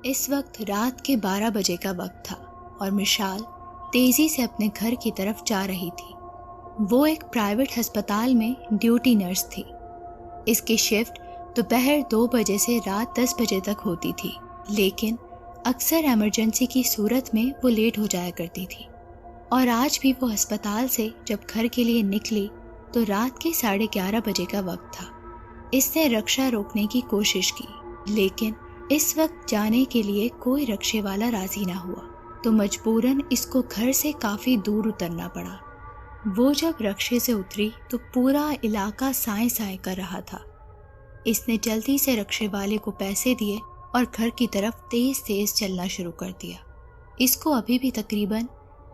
اس وقت رات کے 12 بجے کا وقت تھا اور مشال تیزی سے اپنے گھر کی طرف جا رہی تھی۔ وہ ایک پرائیویٹ ہسپتال میں ڈیوٹی نرس تھی۔ اس کی شفٹ دوپہر 2 بجے سے رات 10 بجے تک ہوتی تھی، لیکن اکثر ایمرجنسی کی صورت میں وہ لیٹ ہو جایا کرتی تھی۔ اور آج بھی وہ ہسپتال سے جب گھر کے لیے نکلی تو رات کے 11:30 بجے کا وقت تھا۔ اس نے رکشہ روکنے کی کوشش کی، لیکن اس وقت جانے کے لیے کوئی رکشے والا راضی نہ ہوا، تو مجبوراً اس کو گھر سے کافی دور اترنا پڑا۔ وہ جب رکشے سے اتری تو پورا علاقہ سائیں سائیں کر رہا تھا۔ اس نے جلدی سے رکشے والے کو پیسے دیے اور گھر کی طرف تیز تیز چلنا شروع کر دیا۔ اس کو ابھی بھی تقریباً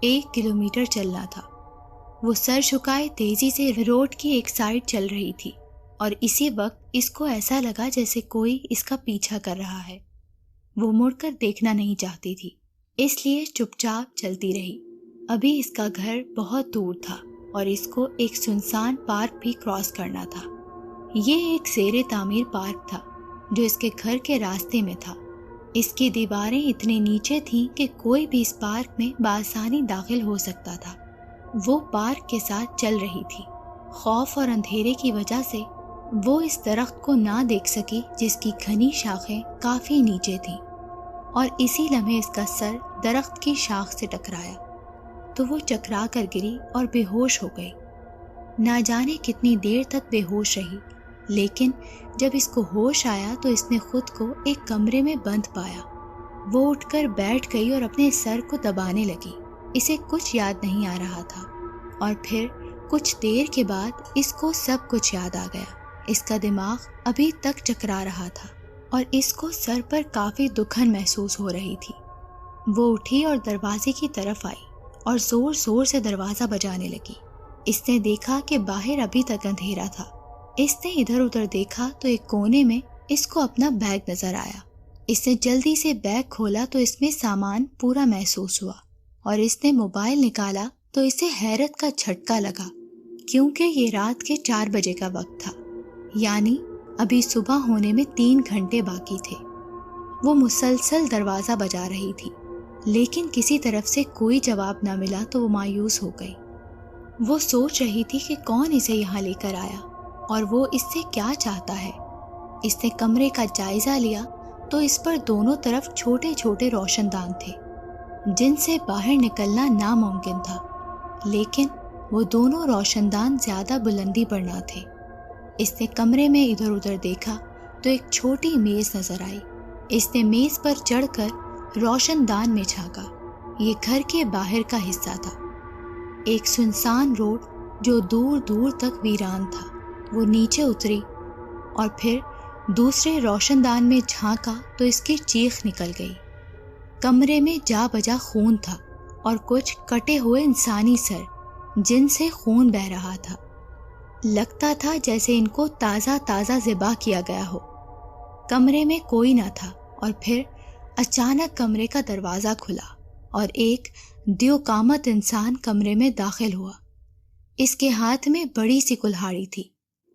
1 کلومیٹر چلنا تھا۔ وہ سر جھکائے تیزی سے روڈ کی ایک سائڈ چل رہی تھی اور اسی وقت اس کو ایسا لگا جیسے کوئی اس کا پیچھا کر رہا ہے۔ وہ مڑ کر دیکھنا نہیں چاہتی تھی، اس لیے چپ چاپ چلتی رہی۔ ابھی اس کا گھر بہت دور تھا اور اس کو ایک سنسان پارک بھی کراس کرنا تھا۔ یہ ایک زیر تعمیر پارک تھا جو اس کے گھر کے راستے میں تھا۔ اس کی دیواریں اتنی نیچے تھیں کہ کوئی بھی اس پارک میں بآسانی داخل ہو سکتا تھا۔ وہ پارک کے ساتھ چل رہی تھی۔ خوف اور اندھیرے کی وجہ سے وہ اس درخت کو نہ دیکھ سکی جس کی گھنی شاخیں کافی نیچے تھیں، اور اسی لمحے اس کا سر درخت کی شاخ سے ٹکرایا تو وہ چکرا کر گری اور بے ہوش ہو گئی۔ نہ جانے کتنی دیر تک بے ہوش رہی، لیکن جب اس کو ہوش آیا تو اس نے خود کو ایک کمرے میں بند پایا۔ وہ اٹھ کر بیٹھ گئی اور اپنے سر کو دبانے لگی۔ اسے کچھ یاد نہیں آ رہا تھا، اور پھر کچھ دیر کے بعد اس کو سب کچھ یاد آ گیا۔ اس کا دماغ ابھی تک چکرا رہا تھا اور اس کو سر پر کافی دکھن محسوس ہو رہی تھی۔ وہ اٹھی اور دروازے کی طرف آئی اور زور زور سے دروازہ بجانے لگی۔ اس نے دیکھا کہ باہر ابھی تک اندھیرا تھا۔ اس نے ادھر ادھر دیکھا تو ایک کونے میں اس کو اپنا بیگ نظر آیا۔ اس نے جلدی سے بیگ کھولا تو اس میں سامان پورا محسوس ہوا، اور اس نے موبائل نکالا تو اسے حیرت کا جھٹکا لگا، کیونکہ یہ رات کے 4 بجے کا وقت تھا، یعنی ابھی صبح ہونے میں 3 گھنٹے باقی تھے۔ وہ مسلسل دروازہ بجا رہی تھی، لیکن کسی طرف سے کوئی جواب نہ ملا تو وہ مایوس ہو گئی۔ وہ سوچ رہی تھی کہ کون اسے یہاں لے کر آیا اور وہ اس سے کیا چاہتا ہے۔ اس نے کمرے کا جائزہ لیا تو اس پر دونوں طرف چھوٹے چھوٹے روشن دان تھے جن سے باہر نکلنا ناممکن تھا، لیکن وہ دونوں روشن دان زیادہ بلندی پر نہ تھے۔ اس نے کمرے میں ادھر ادھر دیکھا تو ایک چھوٹی میز نظر آئی۔ اس نے میز پر چڑھ کر روشن دان میں جھانکا۔ یہ گھر کے باہر کا حصہ تھا، ایک سنسان روڈ جو دور دور تک ویران تھا۔ وہ نیچے اتری اور پھر دوسرے روشن دان میں جھانکا تو اس کی چیخ نکل گئی۔ کمرے میں جا بجا خون تھا اور کچھ کٹے ہوئے انسانی سر جن سے خون بہہ رہا تھا۔ لگتا تھا جیسے ان کو تازہ تازہ ذبح کیا گیا ہو۔ کمرے میں کوئی نہ تھا، اور پھر اچانک کمرے کا دروازہ کھلا اور ایک دیوقامت انسان کمرے میں داخل ہوا۔ اس کے ہاتھ میں بڑی سی کلہاڑی تھی۔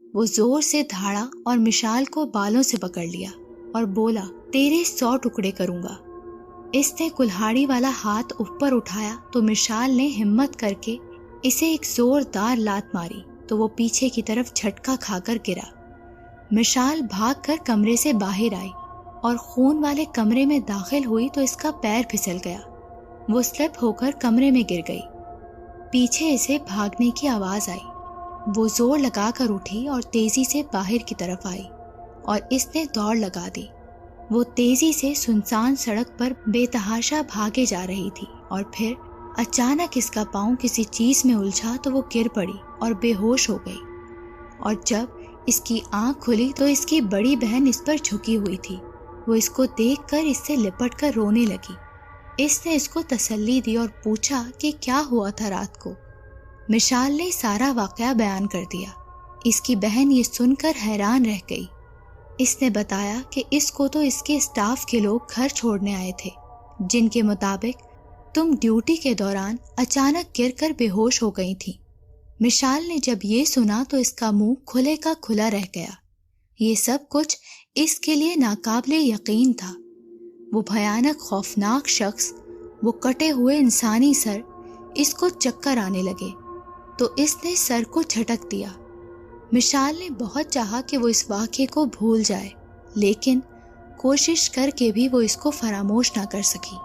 وہ زور سے دھاڑا اور مشال کو بالوں سے پکڑ لیا اور بولا، تیرے 100 ٹکڑے کروں گا۔ اس نے کلہاڑی والا ہاتھ اوپر اٹھایا تو مشال نے ہمت کر کے اسے ایک زوردار لات ماری تو وہ پیچھے کی طرف جھٹکا کھا کر گرا۔ مشال بھاگ کر کمرے سے باہر آئی اور خون والے کمرے میں داخل ہوئی تو اس کا پیر پھسل گیا۔ وہ سلپ ہو کر کمرے میں گر گئی۔ پیچھے اسے بھاگنے کی آواز آئی۔ وہ زور لگا کر اٹھی اور تیزی سے باہر کی طرف آئی اور اس نے دوڑ لگا دی۔ وہ تیزی سے سنسان سڑک پر بے تحاشا بھاگے جا رہی تھی، اور پھر اچانک اس کا پاؤں کسی چیز میں الجھا تو وہ گر پڑی اور بے ہوش ہو گئی۔ اور جب اس کی آنکھ کھلی تو اس کی بڑی بہن اس پر جھکی ہوئی تھی۔ وہ اس کو دیکھ کر اس سے لپٹ کر رونے لگی۔ اس نے اس کو تسلی دی اور پوچھا کہ کیا ہوا تھا رات کو۔ مشال نے سارا واقعہ بیان کر دیا۔ اس کی بہن یہ سن کر حیران رہ گئی۔ اس نے بتایا کہ اس کو تو اس کے اسٹاف کے لوگ گھر چھوڑنے آئے تھے، جن کے مطابق تم ڈیوٹی کے دوران اچانک گر کر بے ہوش ہو گئی تھی۔ مشال نے جب یہ سنا تو اس کا منہ کھلے کا کھلا رہ گیا۔ یہ سب کچھ اس کے لیے ناقابل یقین تھا۔ وہ بھیانک خوفناک شخص، وہ کٹے ہوئے انسانی سر، اس کو چکر آنے لگے تو اس نے سر کو جھٹک دیا۔ مشال نے بہت چاہا کہ وہ اس واقعے کو بھول جائے، لیکن کوشش کر کے بھی وہ اس کو فراموش نہ کر سکی۔